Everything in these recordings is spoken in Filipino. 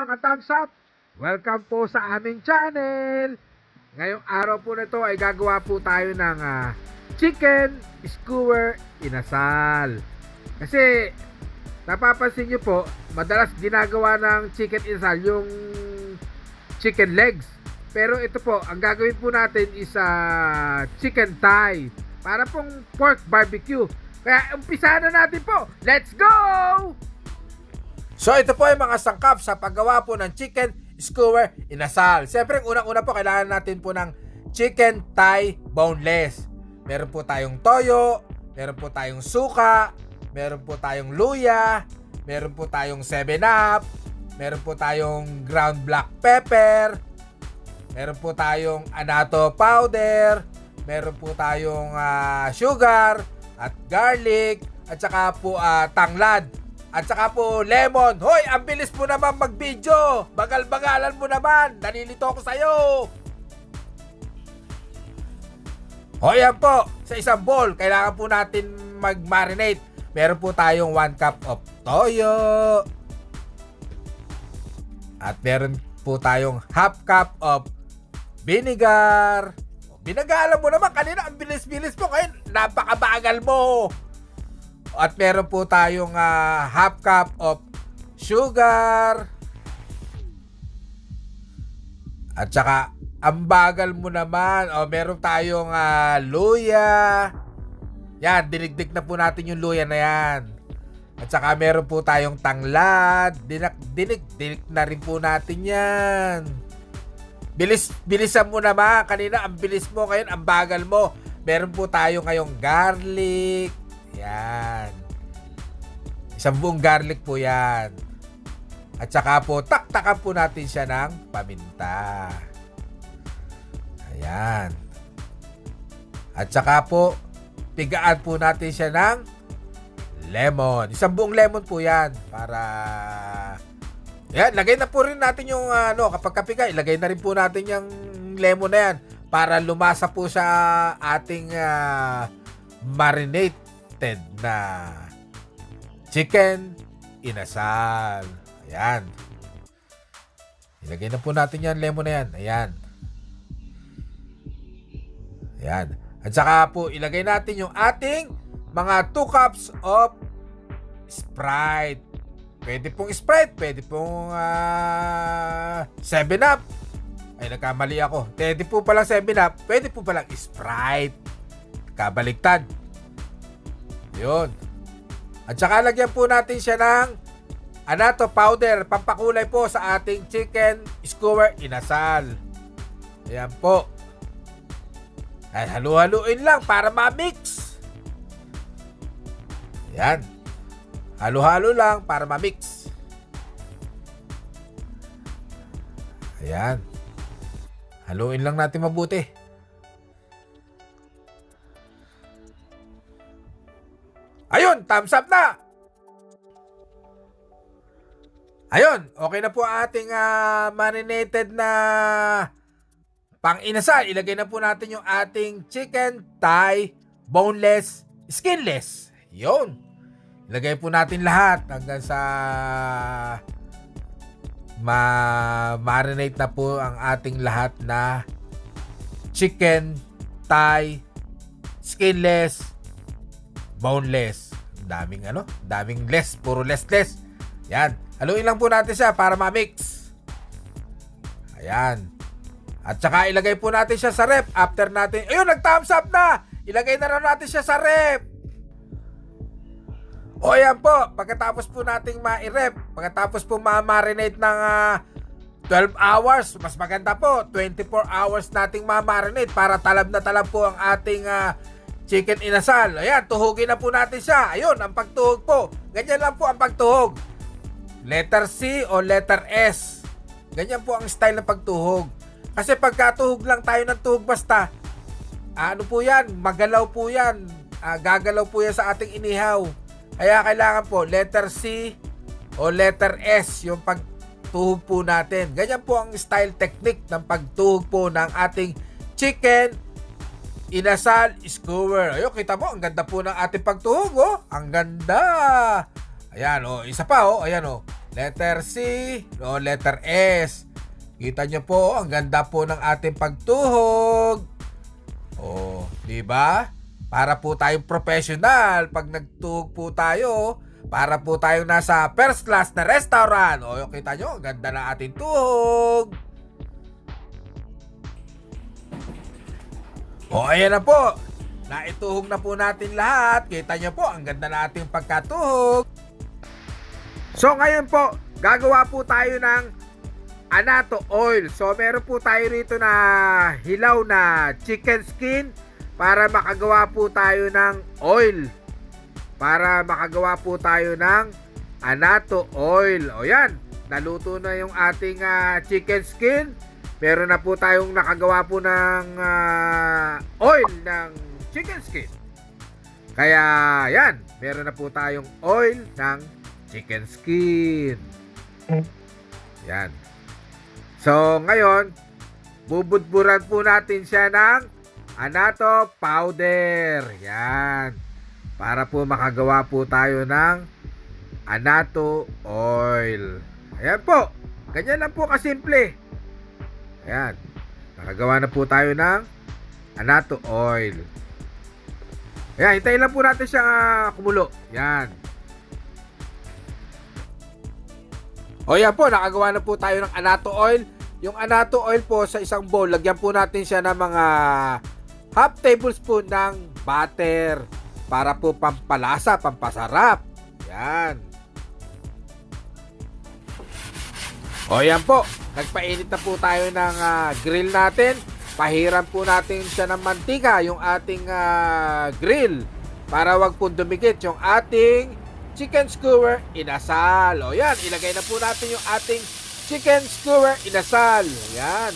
mga thumbs up! Welcome po sa aming channel! Ngayong araw po na ito ay gagawa po tayo ng chicken skewer inasal. Kasi napapansin nyo po, madalas ginagawa ng chicken inasal yung chicken legs. Pero ito po, ang gagawin po natin is chicken thigh. Para pong pork barbecue. Kaya umpisa na natin po. Let's go! So ito po ay mga sangkap sa paggawa po ng chicken skewer inasal. Siyempre, unang-una po kailangan natin po ng chicken thigh boneless. Meron po tayong toyo, meron po tayong suka, meron po tayong luya, meron po tayong 7-Up, meron po tayong ground black pepper, meron po tayong annatto powder, meron po tayong sugar at garlic, at saka po tanglad, at saka po lemon. Hoy, ang bilis po naman mag-video. Bagal-bagalan mo naman. Nalilito ako sa'yo. Hoy, yan po. Sa isang bowl, kailangan po natin mag-marinate. Meron po tayong 1 cup of toyo. At meron po tayong half cup of vinegar. Binagalan mo naman. Kanina, ang bilis-bilis po. Ngayon, napakabagal mo. At meron po tayong half cup of sugar. At saka, ang bagal mo naman. O, meron tayong luya. Yan, dinigdig na po natin yung luya na yan. At saka, meron po tayong tanglad. Dinig na rin po natin yan. Bilisan mo naman. Kanina, ang bilis mo. Ngayon, ang bagal mo. Meron po tayo ngayong garlic. Yan. Isang buong garlic po yan. At saka po, taktakan po natin siya ng paminta. Ayan. At saka po, pigaan po natin siya ng lemon. Isang buong lemon po yan. Para... Ayan, lagay na po rin natin yung kapag kapiga, ilagay na rin po natin yung lemon na yan. Para lumasa po sa ating marinate na chicken inasal. Ayan. Ilagay na po natin yan, lemon na yan. Ayan. Ayan. At saka po, ilagay natin yung ating mga 2 cups of Sprite. Pwede pong Sprite, pwede pong 7-Up. Ay, nagkamali ako. Pwede po palang 7-Up, pwede po palang Sprite. Kabaliktad. Yun. At saka lagyan po natin siya ng annatto powder, pampakulay po sa ating chicken skewer inasal. Ayan po. Ay, halu-haluin lang para ma-mix. Ayan. Halu-halo lang para ma-mix. Ayan. Haluin lang natin mabuti. Ayun, thumbs up na. Ayun, okay na po ang ating marinated na pang-inasal. Ilagay na po natin yung ating chicken thigh boneless, skinless. Yun. Ilagay po natin lahat hanggang sa marinate na po ang ating lahat na chicken thigh skinless, boneless. Daming less, puro less. Yan. Haluin lang po natin siya para ma-mix. Ayan. At saka ilagay po natin siya sa ref after natin. Ayun, nag-thumbs up na. Ilagay na rin natin siya sa ref. O yan po, pagkatapos po nating ma-ref, pagkatapos po ma-marinate ng 12 hours, mas maganda po, 24 hours nating ma-marinate para talab na talab po ang ating chicken inasal. Ayan, tuhugin na po natin siya. Ayun, ang pagtuhog po. Ganyan lang po ang pagtuhog. Letter C o letter S. Ganyan po ang style ng pagtuhog. Kasi pagkatuhog lang tayo ng tuhog basta, ano po yan, magalaw po yan. Gagalaw po yan sa ating inihaw. Kaya kailangan po, letter C o letter S yung pagtuhog po natin. Ganyan po ang style technique ng pagtuhog po ng ating chicken inasal skewer. Ayun, kita mo, ang ganda po ng ating pagtuhog, oh. Ang ganda. Ayan, oh. Isa pa, oh. Ayan, oh. letter C, o letter S. Kita nyo po, ang ganda po ng ating pagtuhog. Oh, di ba? Para po tayong professional pag nagtuhog po tayo, para po tayong nasa first class na restaurant. O, kita nyo, ang ganda ng ating tuhog. O, ayan na po. Naituhog na po natin lahat. Kita nyo po, ang ganda ng ating pagkatuhog. So, ngayon po, gagawa po tayo ng Anato oil. So, meron po tayo rito na hilaw na chicken skin para makagawa po tayo ng oil. Para makagawa po tayo ng Anato oil. O yan, naluto na yung ating chicken skin. Meron na po tayong nakagawa po ng oil ng chicken skin. Kaya yan, meron na po tayong oil ng chicken skin. Yan. So, ngayon, bubudburan po natin siya ng Anato powder. Yan. Para po makagawa po tayo ng Anato oil. Ayan po. Ganyan lang po kasimple. Ayan. Nakagawa na po tayo ng Anato oil. Ayan. Hintayin lang po natin siya kumulo. Yan. O yan po. Nakagawa na po tayo ng Anato oil. Yung Anato oil po sa isang bowl, lagyan po natin siya ng mga half tablespoon ng butter para po pampalasa, pampasarap. Yan. O yan po, nagpainit na po tayo ng grill natin. Pahiram po natin siya ng mantika, yung ating grill, para wag po dumikit yung ating chicken skewer inasal. O yan, ilagay na po natin yung ating chicken skewer inasal. Yan.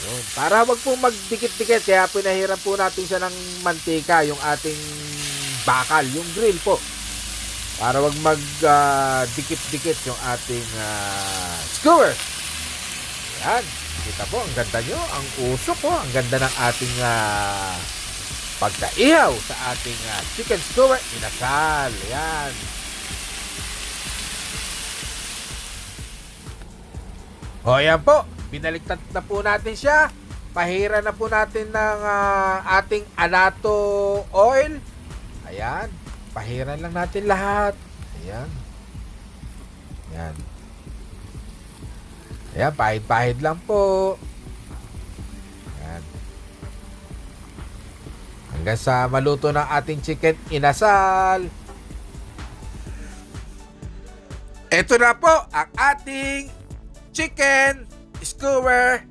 Yun. Para wag po magdikit-dikit, kaya pinahiram po natin siya ng mantika, yung ating bakal, yung grill po. Para wag magdikit-dikit yung ating skewer. Yan. Kita po, ang ganda nyo. Ang usok po. Ang ganda ng ating pagkaihaw sa ating chicken skewer inasal. Yan. O yan po. Binaliktad na po natin siya. Pahiran na po natin ng ating Anato oil. Ayan. Pahiran lang natin lahat. Ayan. Ayan. Ayan, pahid-pahid lang po. Ayan. Hanggang sa maluto ng ating chicken inasal. Ito na po ang ating chicken skewer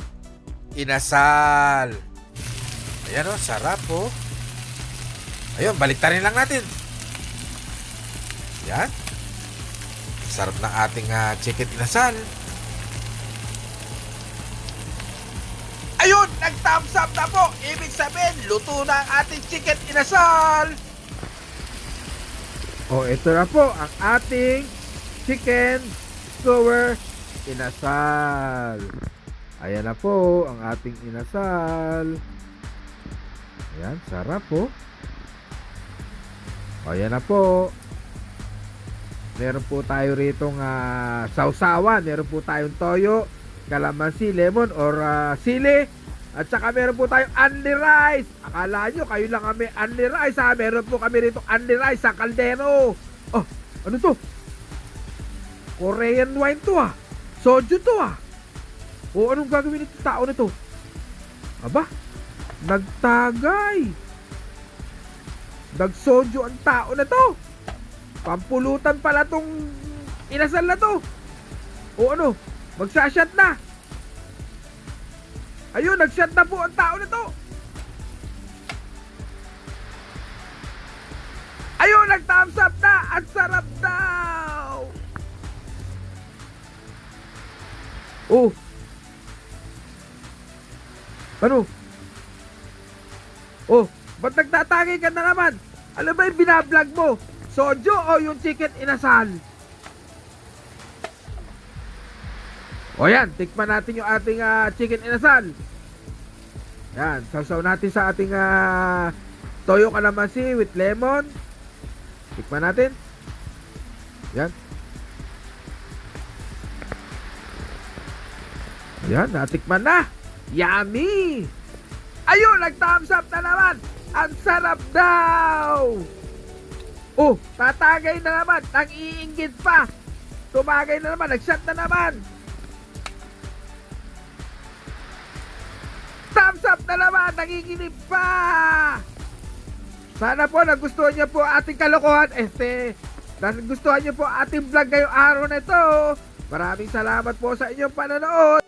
inasal. Ayan o, sarap po. Ayun, baliktarin lang natin. Yan. Sarap ng ating chicken inasal. Ayun, nag-thumbs up na po. Ibig sabihin, luto na ang ating chicken inasal. O, ito na po ang ating chicken skewer inasal. Ayan na po ang ating inasal. Ayan, sarap po. Ayan na po. Meron po tayo ritong sausawan. Meron po tayong toyo, kalamansi, lemon, or sili. At saka meron po tayong only rice. Akala nyo, kayo lang kami only rice ha. Meron po kami ritong only rice sa kaldero. Oh, ano to? Korean wine to ha. Soju to ha. O anong gagawin nito tao na to? Aba, nagtagay. Nagsoju ang tao na to. Pampulutan pala tong inasal na to. O ano, magsashot na. Ayun, nagshot na po ang tao na to. Ayun, nag-thumbs up na. Ang sarap daw. Oh. Ano? Oh, ba't nagtatangay ka na naman? Ano ba yung binablog mo? Soju o yung chicken inasal? O yan, tikman natin yung ating chicken inasal. Yan, sausaw natin sa ating toyo kalamansi with lemon. Tikman natin. Yan. Ayan, natikman na. Yummy! Ayun, nag-thumbs up na naman. Ang sarap daw. Oh, tatagay na naman. Nang-iinggit pa. Tumagay na naman. Nag-shot na naman. Thumbs up na naman. Nanginginig pa. Sana po nagustuhan niyo po ating kalokohan. Nagustuhan niyo po ating vlog ngayong araw na ito. Maraming salamat po sa inyong panonood.